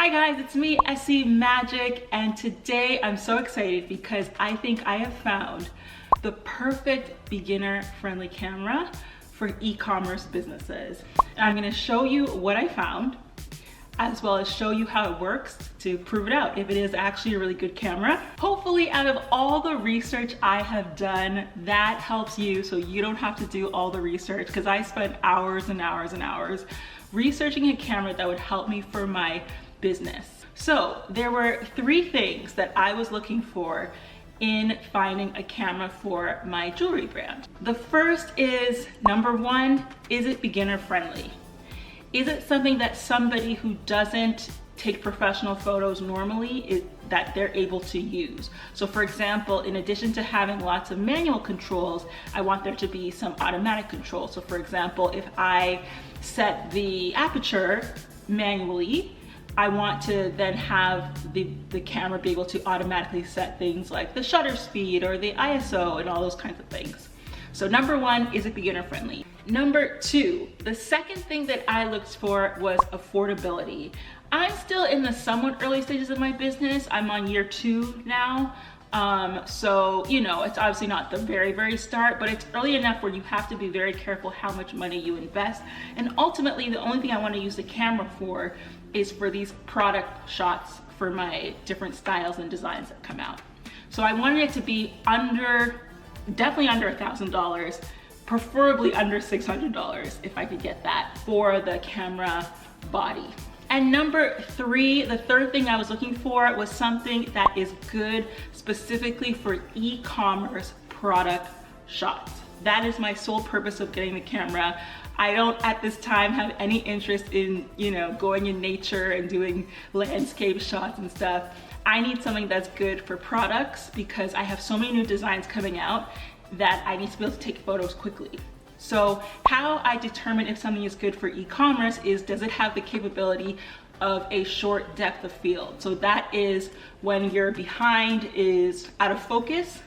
Hi guys, it's me, SC Magic, and today I'm so excited because I think I have found the perfect beginner-friendly camera for e-commerce businesses. And I'm gonna show you what I found, as well as show you how it works to prove it out, if it is actually a really good camera. Hopefully, out of all the research I have done, that helps you so you don't have to do all the research, because I spent hours and hours and hours researching a camera that would help me for my business. So there were three things that I was looking for in finding a camera for my jewelry brand. The first is, number one, is it beginner friendly? Is it something that somebody who doesn't take professional photos normally, that they're able to use? So for example, in addition to having lots of manual controls, I want there to be some automatic controls. So for example, if I set the aperture manually, I want to then have the camera be able to automatically set things like the shutter speed or the ISO and all those kinds of things. So number one, is it beginner friendly? Number two, the second thing that I looked for was affordability. I'm still in the somewhat early stages of my business. I'm on year 2 now. So, you know, it's obviously not the very start, but it's early enough where you have to be very careful how much money you invest. And ultimately, the only thing I want to use the camera for is for these product shots for my different styles and designs that come out. So I wanted it to be definitely under $1,000, preferably under $600 if I could get that for the camera body. And number three, the third thing I was looking for was something that is good specifically for e-commerce product shots. That is my sole purpose of getting the camera. I don't at this time have any interest in, you know, going in nature and doing landscape shots and stuff. I need something that's good for products because I have so many new designs coming out that I need to be able to take photos quickly. So how I determine if something is good for e-commerce is, does it have the capability of a short depth of field? So that is when your behind is out of focus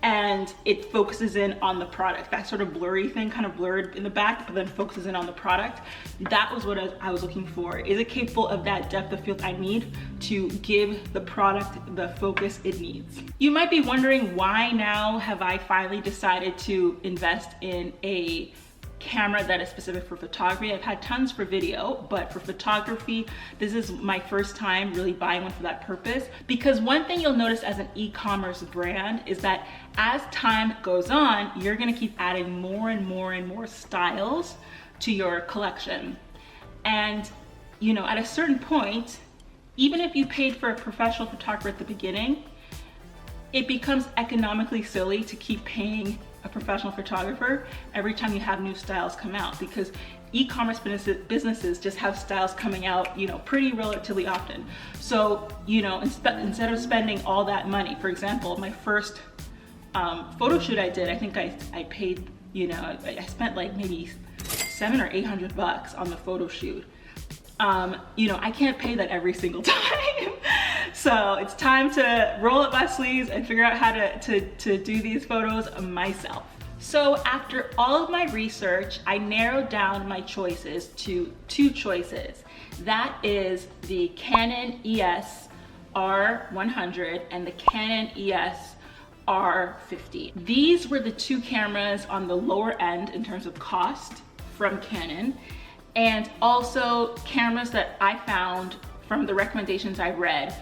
and it focuses in on the product. That sort of blurry thing, kind of blurred in the back, but then focuses in on the product. That was what I was looking for. Is it capable of that depth of field I need to give the product the focus it needs? You might be wondering, why now have I finally decided to invest in a camera that is specific for photography? I've had tons for video, but for photography, this is my first time really buying one for that purpose. Because one thing you'll notice as an e-commerce brand is that as time goes on, you're gonna keep adding more and more and more styles to your collection. And you know, at a certain point, even if you paid for a professional photographer at the beginning, it becomes economically silly to keep paying a professional photographer every time you have new styles come out, because e-commerce businesses just have styles coming out, you know, pretty relatively often. So, you know, instead of spending all that money, for example, my first photo shoot I did, I think I paid, you know, I spent like maybe $700 or $800 on the photo shoot. You know, I can't pay that every single time. So it's time to roll up my sleeves and figure out how to do these photos myself. So after all of my research, I narrowed down my choices to 2 choices. That is the Canon ES R100 and the Canon ES R50. These were the 2 cameras on the lower end in terms of cost from Canon, and also cameras that I found from the recommendations I read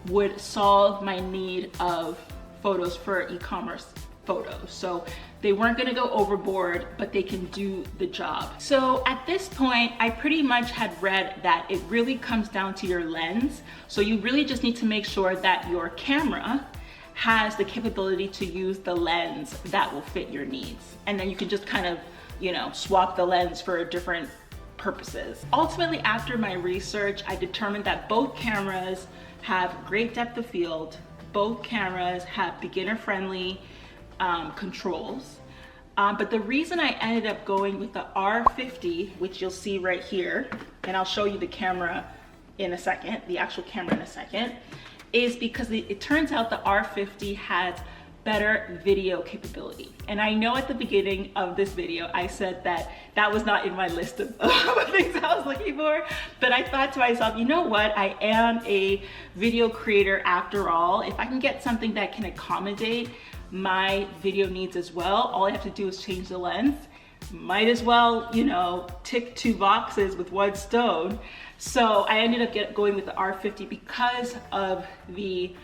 would solve my need of photos for e-commerce photos. So they weren't gonna go overboard, but they can do the job. So at this point, I pretty much had read that it really comes down to your lens. So you really just need to make sure that your camera has the capability to use the lens that will fit your needs. And then you can just kind of, you know, swap the lens for different purposes. Ultimately, after my research, I determined that both cameras have great depth of field. Both cameras have beginner-friendly controls. But the reason I ended up going with the R50, which you'll see right here, and I'll show you the camera in a second, the actual camera in a second, is because it turns out the R50 has better video capability. And I know at the beginning of this video, I said that that was not in my list of things I was looking for, but I thought to myself, you know what? I am a video creator after all. If I can get something that can accommodate my video needs as well, all I have to do is change the lens. Might as well, you know, tick 2 boxes with 1 stone. So I ended up going with the R50 because of the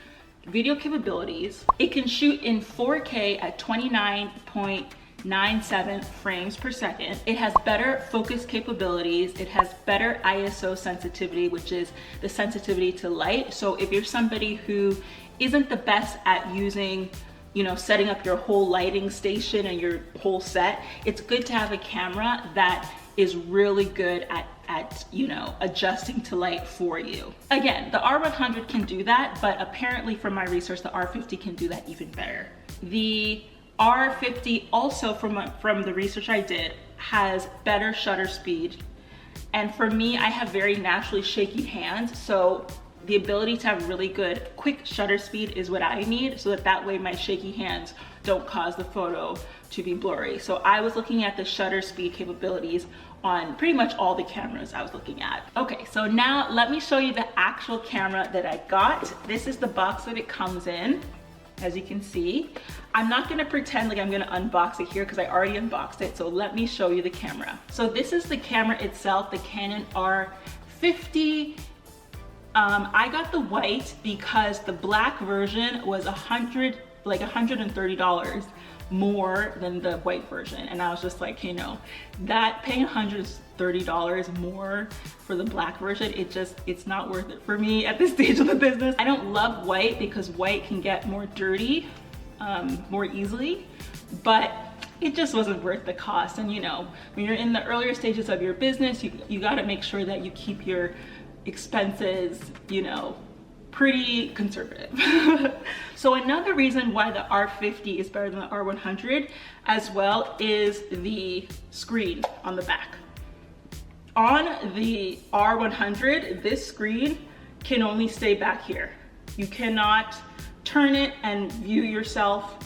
video capabilities. It can shoot in 4K at 29.97 frames per second. It has better focus capabilities. It has better ISO sensitivity, which is the sensitivity to light. So if you're somebody who isn't the best at using, you know, setting up your whole lighting station and your whole set, it's good to have a camera that is really good at you know, adjusting to light for you. Again, the R100 can do that, but apparently from my research, the R50 can do that even better. The R50 also, from the research I did, has better shutter speed. And for me, I have very naturally shaky hands, so the ability to have really good quick shutter speed is what I need, so that way my shaky hands don't cause the photo to be blurry. So I was looking at the shutter speed capabilities on pretty much all the cameras I was looking at. Okay, so now let me show you the actual camera that I got. This is the box that it comes in, as you can see. I'm not gonna pretend like I'm gonna unbox it here because I already unboxed it, so let me show you the camera. So this is the camera itself, the Canon R50. I got the white because the black version was $130 more than the white version, and I was just like, you know, that paying $130 more for the black version, it's not worth it for me at this stage of the business. I don't love white because white can get more dirty more easily, but it just wasn't worth the cost. And you know, when you're in the earlier stages of your business, you got to make sure that you keep your expenses, you know, pretty conservative. So another reason why the R50 is better than the R100 as well is the screen on the back. On the R100, this screen can only stay back here. You cannot turn it and view yourself.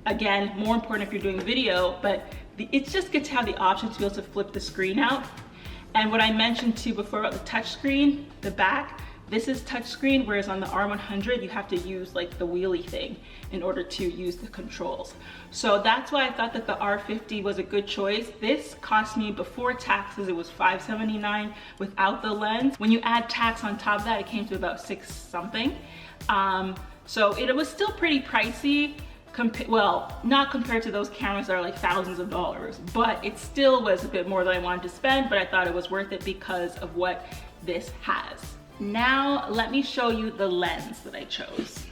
Again, more important if you're doing video, but it's just good to have the option to be able to flip the screen out. And what I mentioned to you before about the touch screen, the back, this is touchscreen, whereas on the R100, you have to use like the wheelie thing in order to use the controls. So that's why I thought that the R50 was a good choice. This cost me, before taxes, it was $579 without the lens. When you add tax on top of that, it came to about $6 something. So it was still pretty pricey. Well, not compared to those cameras that are like thousands of dollars, but it still was a bit more than I wanted to spend, but I thought it was worth it because of what this has. Now, let me show you the lens that I chose.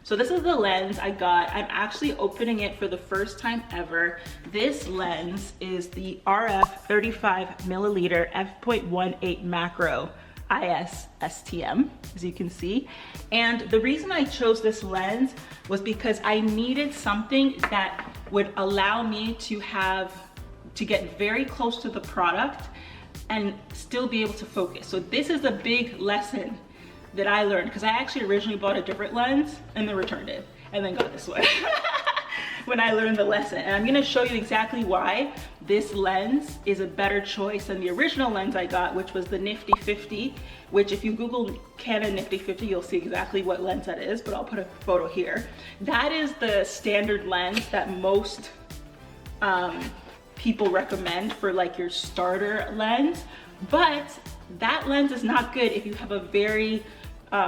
So this is the lens I got. I'm actually opening it for the first time ever. This lens is the RF 35 milliliter f.18 macro IS STM, as you can see. And the reason I chose this lens was because I needed something that would allow me to get very close to the product and still be able to focus. So this is a big lesson that I learned, because I actually originally bought a different lens and then returned it and then got this one when I learned the lesson. And I'm gonna show you exactly why this lens is a better choice than the original lens I got, which was the Nifty 50, which if you Google Canon Nifty 50, you'll see exactly what lens that is, but I'll put a photo here. That is the standard lens that most people recommend for like your starter lens, but that lens is not good if you have a very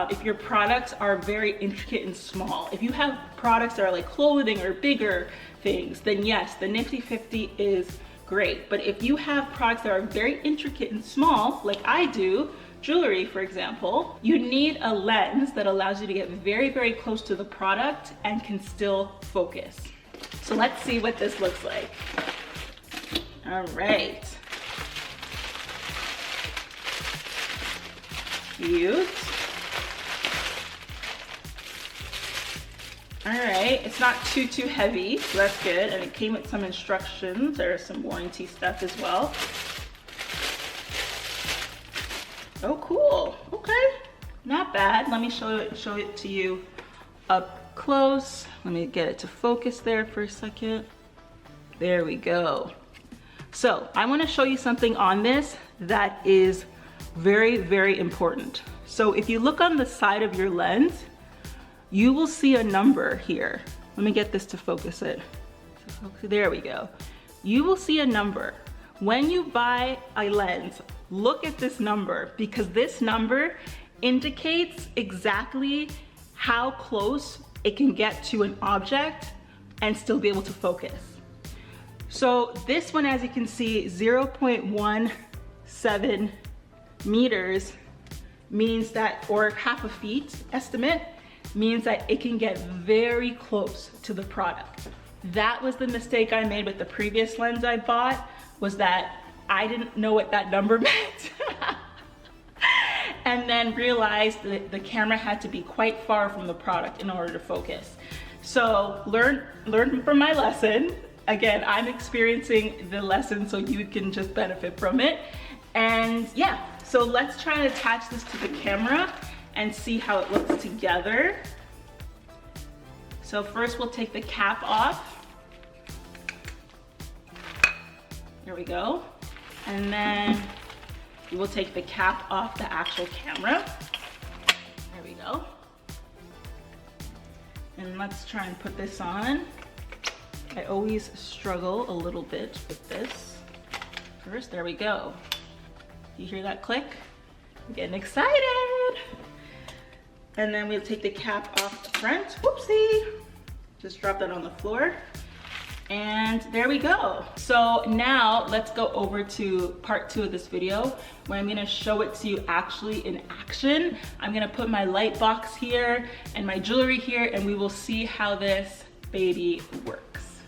if your products are very intricate and small. If you have products that are like clothing or bigger things, then yes, the Nifty 50 is great. But if you have products that are very intricate and small, like I do, jewelry for example, you need a lens that allows you to get very, very close to the product and can still focus. So let's see what this looks like. All right. Cute. All right, it's not too heavy, so that's good. And it came with some instructions. There's some warranty stuff as well. Oh, cool. Okay, not bad. Let me show it to you up close. Let me get it to focus there for a second. There we go. So I want to show you something on this that is very, very important. So if you look on the side of your lens, you will see a number here. Let me get this to focus it. There we go. You will see a number. When you buy a lens, look at this number, because this number indicates exactly how close it can get to an object and still be able to focus. So this one, as you can see, 0.17 meters means that, or half a feet estimate, means that it can get very close to the product. That was the mistake I made with the previous lens I bought, was that I didn't know what that number meant. And then realized that the camera had to be quite far from the product in order to focus. So learn from my lesson. Again, I'm experiencing the lesson so you can just benefit from it. And yeah, so let's try and attach this to the camera and see how it looks together. So first we'll take the cap off. There we go. And then we will take the cap off the actual camera. There we go. And let's try and put this on. I always struggle a little bit with this. First, there we go. You hear that click? I'm getting excited. And then we'll take the cap off the front. Whoopsie. Just drop that on the floor. And there we go. So now let's go over to part 2 of this video, where I'm gonna show it to you actually in action. I'm gonna put my light box here and my jewelry here, and we will see how this baby works.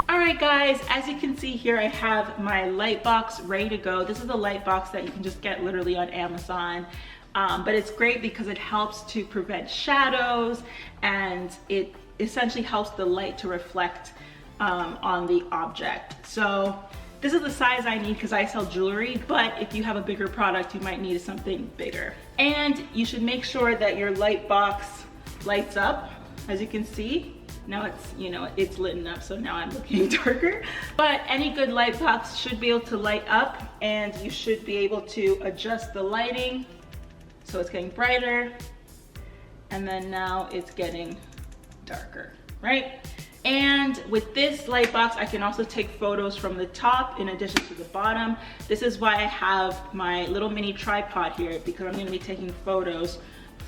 All right guys, as you can see here, I have my light box ready to go. This is a light box that you can just get literally on Amazon. But it's great because it helps to prevent shadows, and it essentially helps the light to reflect on the object. So this is the size I need because I sell jewelry, but if you have a bigger product, you might need something bigger. And you should make sure that your light box lights up. As you can see, now it's, you know, it's lit up, so now I'm looking darker. But any good light box should be able to light up, and you should be able to adjust the lighting so it's getting brighter, and then now it's getting darker, right? And with this light box, I can also take photos from the top in addition to the bottom. This is why I have my little mini tripod here, because I'm gonna be taking photos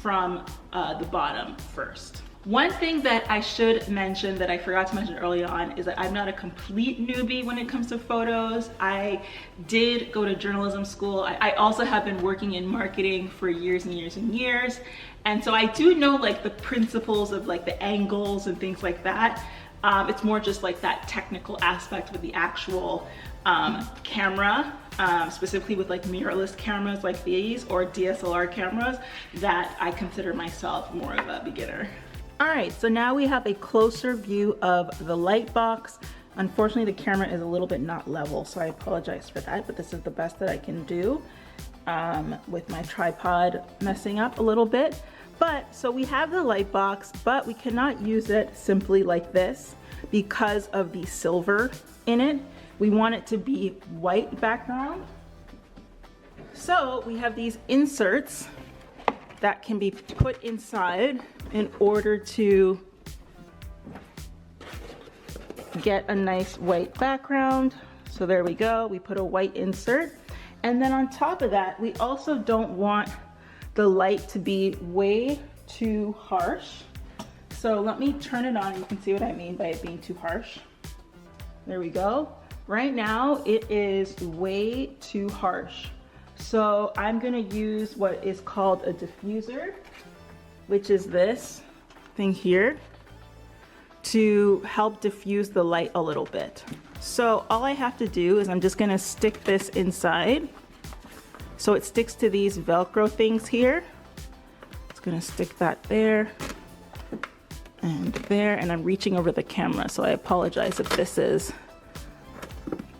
from the bottom first. One thing that I should mention that I forgot to mention early on is that I'm not a complete newbie when it comes to photos. I did go to journalism school. I also have been working in marketing for years and years and years. And so I do know like the principles of like the angles and things like that. It's more just like that technical aspect with the actual camera, specifically with like mirrorless cameras like these or DSLR cameras, that I consider myself more of a beginner. All right, so now we have a closer view of the light box. Unfortunately, the camera is a little bit not level, so I apologize for that, but this is the best that I can do with my tripod messing up a little bit. But so we have the light box, but we cannot use it simply like this because of the silver in it. We want it to be white background. So we have these inserts that can be put inside in order to get a nice white background. So there we go, we put a white insert. And then on top of that, we also don't want the light to be way too harsh. So let me turn it on, you can see what I mean by it being too harsh. There we go. Right now, it is way too harsh. So I'm gonna use what is called a diffuser, which is this thing here, to help diffuse the light a little bit. So all I have to do is I'm just gonna stick this inside. So it sticks to these Velcro things here. It's gonna stick that there and there, and I'm reaching over the camera, so I apologize if this is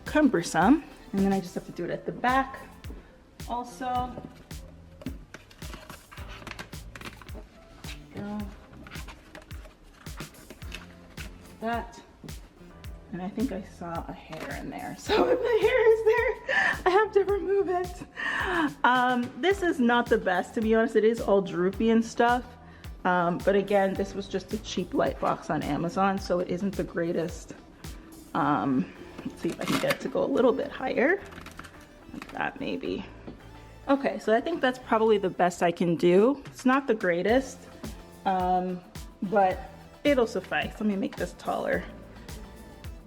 cumbersome. And then I just have to do it at the back also. Go. that. And I think I saw a hair in there. So if the hair is there, I have to remove it. This is not the best, to be honest. It is all droopy and stuff. But again, this was just a cheap light box on Amazon, so it isn't the greatest. Let's see if I can get it to go a little bit higher. Like that maybe. Okay, so I think that's probably the best I can do. It's not the greatest, but it'll suffice. Let me make this taller.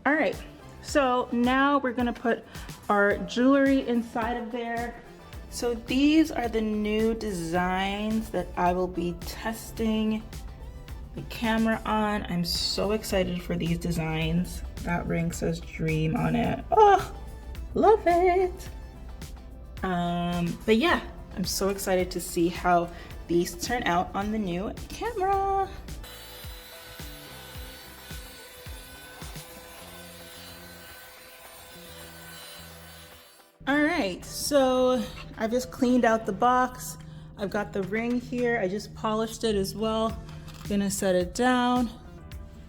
All right, so now we're gonna put our jewelry inside of there. So these are the new designs that I will be testing the camera on. I'm so excited for these designs. That ring says dream on it. Oh, love it. But yeah, I'm so excited to see how these turn out on the new camera. All right, so I've just cleaned out the box. I've got the ring here. I just polished it as well. Gonna set it down.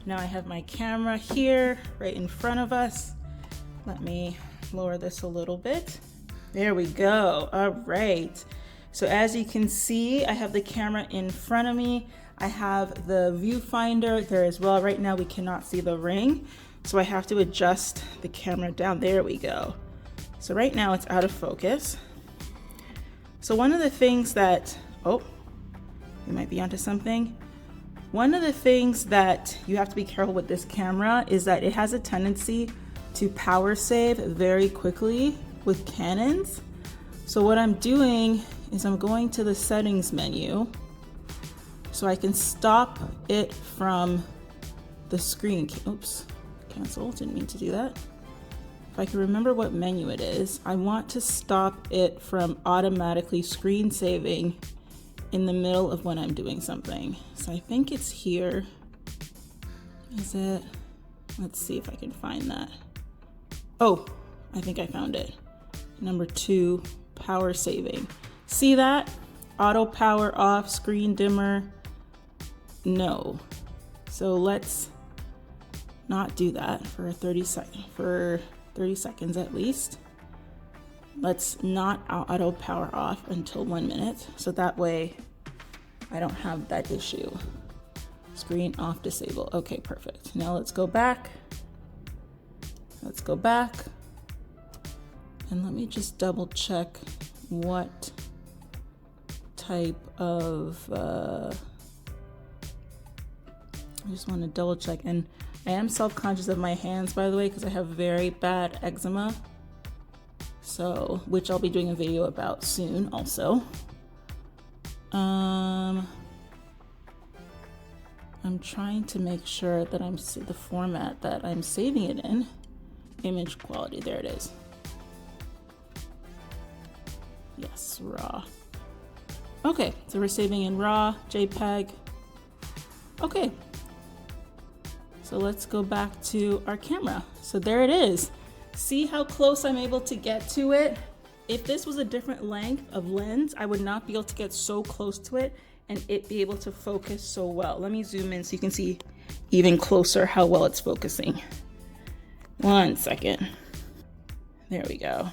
Now I have my camera here, right in front of us. Let me lower this a little bit. There we go, all right. So as you can see, I have the camera in front of me. I have the viewfinder there as well. Right now we cannot see the ring, so I have to adjust the camera down. There we go. So right now it's out of focus. So one of the things that, oh, you might be onto something. One of the things that you have to be careful with this camera is that it has a tendency to power save very quickly with Canons. So what I'm doing is I'm going to the settings menu so I can stop it from the screen. Oops, cancel, didn't mean to do that. If I can remember what menu it is, I want to stop it from automatically screen saving in the middle of when I'm doing something. So I think it's here. Is it? Let's see if I can find that. Oh, I think I found it. Number 2, power saving. See that? Auto power off, screen dimmer. No. So let's not do that for 30 seconds at least. Let's not auto power off until 1 minute. So that way I don't have that issue. Screen off, disable. Okay, perfect. Now let's go back. Let's go back. And let me just double check what type of, I just want to double check. And I am self-conscious of my hands, by the way, because I have very bad eczema. So, which I'll be doing a video about soon also. I'm trying to make sure that I'm the format that I'm saving it in. Image quality, there it is. Yes, RAW. Okay, so we're saving in RAW, JPEG. Okay. So let's go back to our camera. So there it is. See how close I'm able to get to it? If this was a different length of lens, I would not be able to get so close to it and it be able to focus so well. Let me zoom in so you can see even closer how well it's focusing. 1 second. There we go.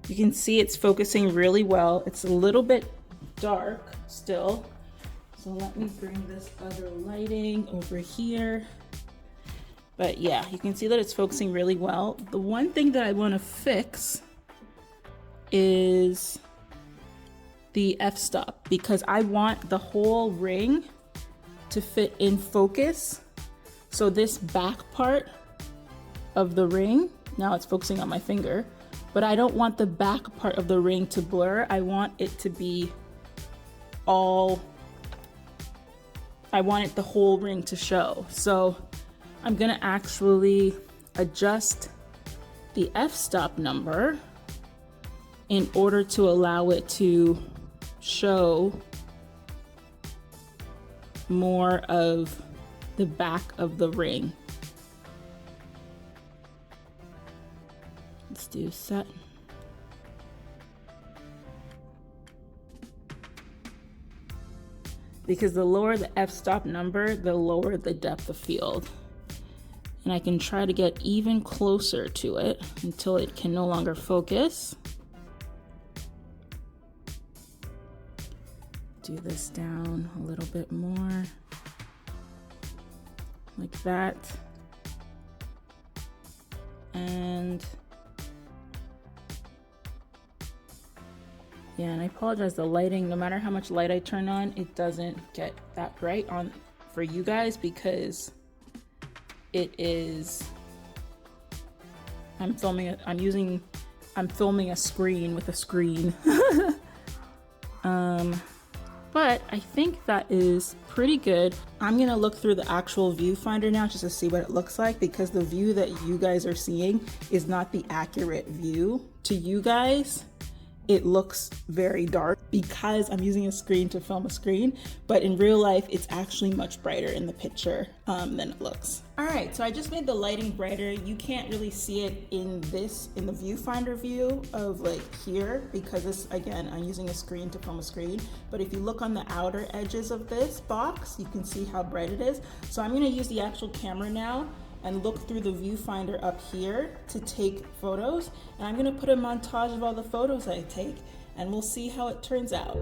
You can see it's focusing really well. It's a little bit dark still. So let me bring this other lighting over here. But yeah, you can see that it's focusing really well. The one thing that I want to fix is the f-stop, because I want the whole ring to fit in focus. So this back part of the ring, now it's focusing on my finger, but I don't want the back part of the ring to blur. I want it to be all, I want it the whole ring to show. So I'm gonna actually adjust the f-stop number in order to allow it to show more of the back of the ring. Let's do set. because the lower the f-stop number, the lower the depth of field. And I can try to get even closer to it until it can no longer focus. Do this down a little bit more, like that. And yeah, and I apologize, the lighting, no matter how much light I turn on, it doesn't get that bright on for you guys because it is, I'm filming a screen with a screen. But I think that is pretty good. I'm gonna look through the actual viewfinder now just to see what it looks like, because the view that you guys are seeing is not the accurate view. To you guys, it looks very dark because I'm using a screen to film a screen, but in real life, it's actually much brighter in the picture than it looks. All right, so I just made the lighting brighter. You can't really see it in the viewfinder view of like here, because this, again, I'm using a screen to film a screen, but if you look on the outer edges of this box, you can see how bright it is. So I'm gonna use the actual camera now and look through the viewfinder up here to take photos. And I'm gonna put a montage of all the photos I take, and we'll see how it turns out.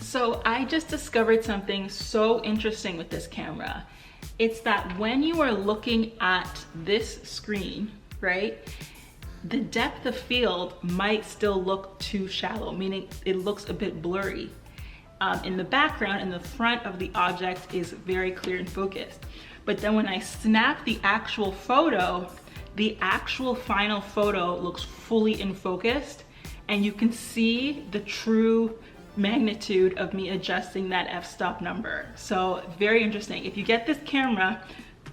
So I just discovered something so interesting with this camera. It's that when you are looking at this screen, right, the depth of field might still look too shallow, meaning it looks a bit blurry. In the background, and the front of the object is very clear and focused. But then when I snap the actual photo, the actual final photo looks fully in focus, and you can see the true magnitude of me adjusting that f-stop number. So very interesting. If you get this camera,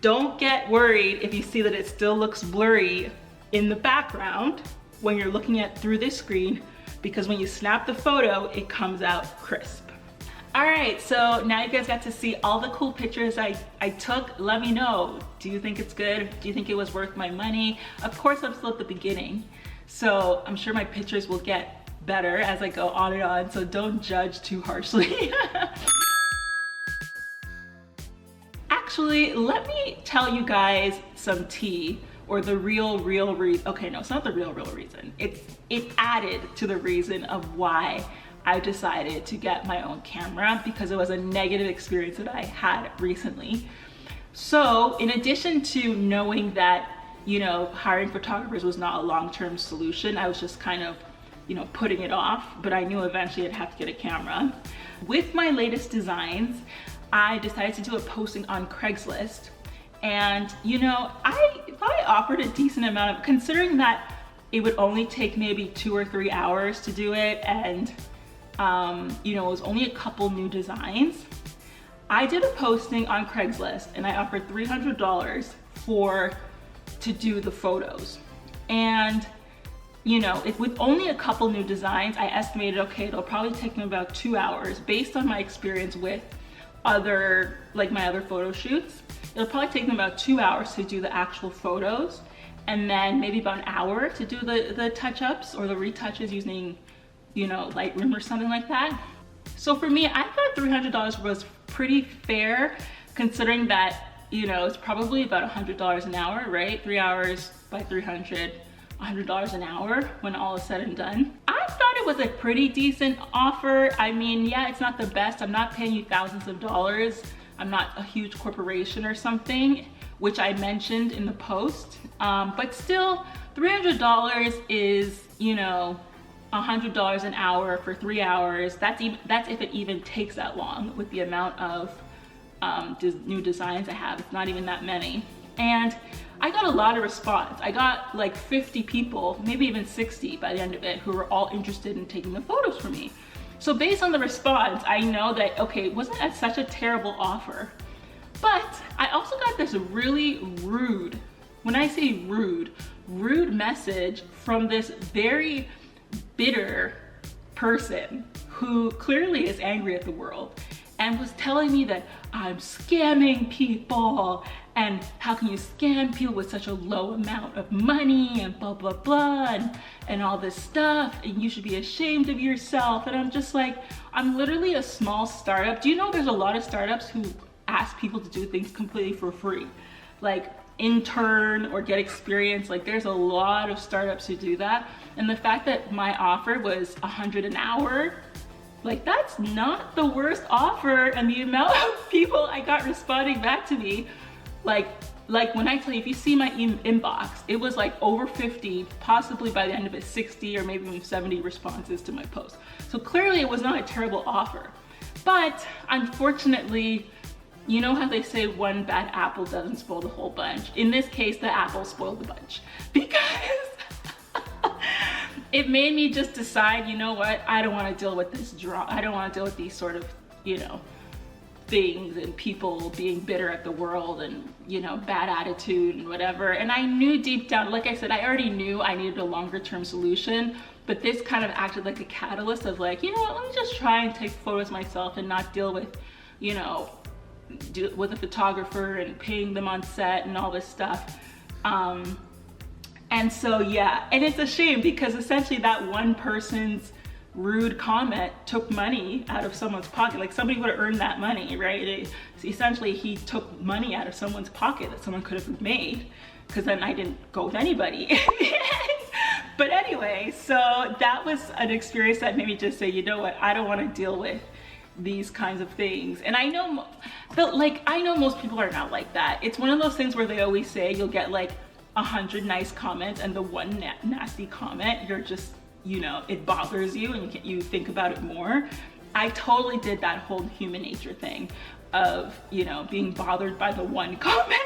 don't get worried if you see that it still looks blurry in the background when you're looking at through this screen, because when you snap the photo, it comes out crisp. All right, so now you guys got to see all the cool pictures I took. Let me know, do you think it's good? Do you think it was worth my money? Of course, I'm still at the beginning, so I'm sure my pictures will get better as I go on and on, so don't judge too harshly. Actually, let me tell you guys some tea, or the real reason. Okay, no, it's not the real reason. It added to the reason of why I decided to get my own camera, because it was a negative experience that I had recently. So in addition to knowing that, you know, hiring photographers was not a long-term solution, I was just kind of, you know, putting it off, but I knew eventually I'd have to get a camera. With my latest designs, I decided to do a posting on Craigslist, and you know, I thought I offered a decent amount of, considering that it would only take maybe 2 or 3 hours to do it, and you know, it was only a couple new designs. I did a posting on Craigslist and I offered $300 to do the photos, and you know, with only a couple new designs, I estimated, okay, it'll probably take me about 2 hours based on my experience with my other photo shoots. It'll probably take me about 2 hours to do the actual photos, and then maybe about an hour to do the touch-ups or the retouches using, you know, Lightroom or something like that. So for me, I thought $300 was pretty fair, considering that, you know, it's probably about $100 an hour, right? 3 hours by 300. $100 an hour when all is said and done. I I thought it was a pretty decent offer. I mean, yeah, it's not the best. I'm not paying you thousands of dollars. I'm not a huge corporation or something, which I mentioned in the post. But still, $300 is, you know, $100 an hour for 3 hours. That's if it even takes that long with the amount of new designs I have. It's not even that many. And I got a lot of response. I got like 50 people, maybe even 60 by the end of it, who were all interested in taking the photos for me. So based on the response, I know that, okay, it wasn't such a terrible offer. But I also got this really rude, when I say rude message from this very bitter person who clearly is angry at the world and was telling me that I'm scamming people, and how can you scam people with such a low amount of money, and blah, blah, blah, and all this stuff, and you should be ashamed of yourself. And I'm just like, I'm literally a small startup. Do you know there's a lot of startups who ask people to do things completely for free? Like intern or get experience. Like there's a lot of startups who do that. And the fact that my offer was $100 an hour, like that's not the worst offer. And the amount of people I got responding back to me, like when I tell you, if you see my inbox, it was like over 50, possibly by the end of it, 60 or maybe even 70 responses to my post. So clearly it was not a terrible offer. But unfortunately, you know how they say one bad apple doesn't spoil the whole bunch? In this case, the apple spoiled the bunch, because it made me just decide, you know what, I don't want to deal with this drama. I don't want to deal with these sort of, you know, things and people being bitter at the world and, you know, bad attitude and whatever. And I knew deep down, like I said, I already knew I needed a longer term solution, but this kind of acted like a catalyst of like, you know what, let me just try and take photos myself and not deal with, you know, with a photographer and paying them on set and all this stuff. And so, yeah, and it's a shame because essentially that one person's rude comment took money out of someone's pocket. Like somebody would have earned that money, right? Essentially, he took money out of someone's pocket that someone could have made, because then I didn't go with anybody. But anyway, so that was an experience that made me just say, you know what, I don't want to deal with these kinds of things. And I know, I know most people are not like that. It's one of those things where they always say you'll get like 100 nice comments, and the one nasty comment, you're just, you know, it bothers you and you think about it more. I totally did that whole human nature thing of, you know, being bothered by the one comment.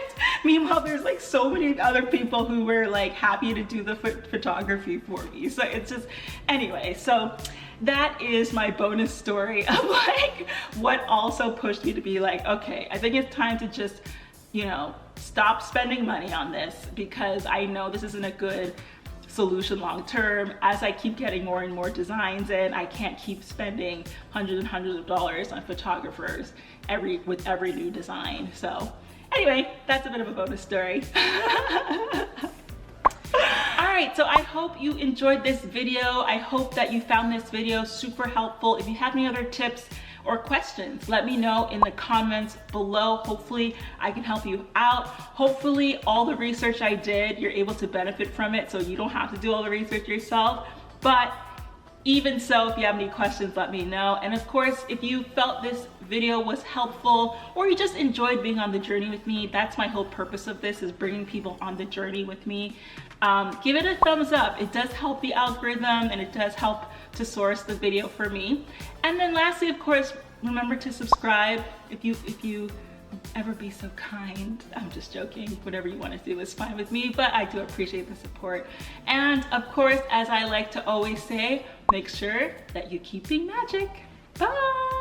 Meanwhile, there's like so many other people who were like happy to do the photography for me. So it's just, anyway, so that is my bonus story of like what also pushed me to be like, okay, I think it's time to just, you know, stop spending money on this, because I know this isn't a good solution long term. As I keep getting more and more designs in, I can't keep spending hundreds and hundreds of dollars on photographers with every new design. So anyway, that's a bit of a bonus story. Alright, so I hope you enjoyed this video. I hope that you found this video super helpful. If you have any other tips or questions, let me know in the comments below. Hopefully I can help you out. Hopefully all the research I did, you're able to benefit from it, so you don't have to do all the research yourself. But even so, if you have any questions, let me know. And of course, if you felt this video was helpful, or you just enjoyed being on the journey with me, that's my whole purpose of this, is bringing people on the journey with me. Give it a thumbs up. It does help the algorithm, and it does help to source the video for me. And then lastly, of course, remember to subscribe if you ever be so kind. I'm just joking. Whatever you want to do is fine with me, but I do appreciate the support. And of course, as I like to always say, make sure that you keep being magic. Bye.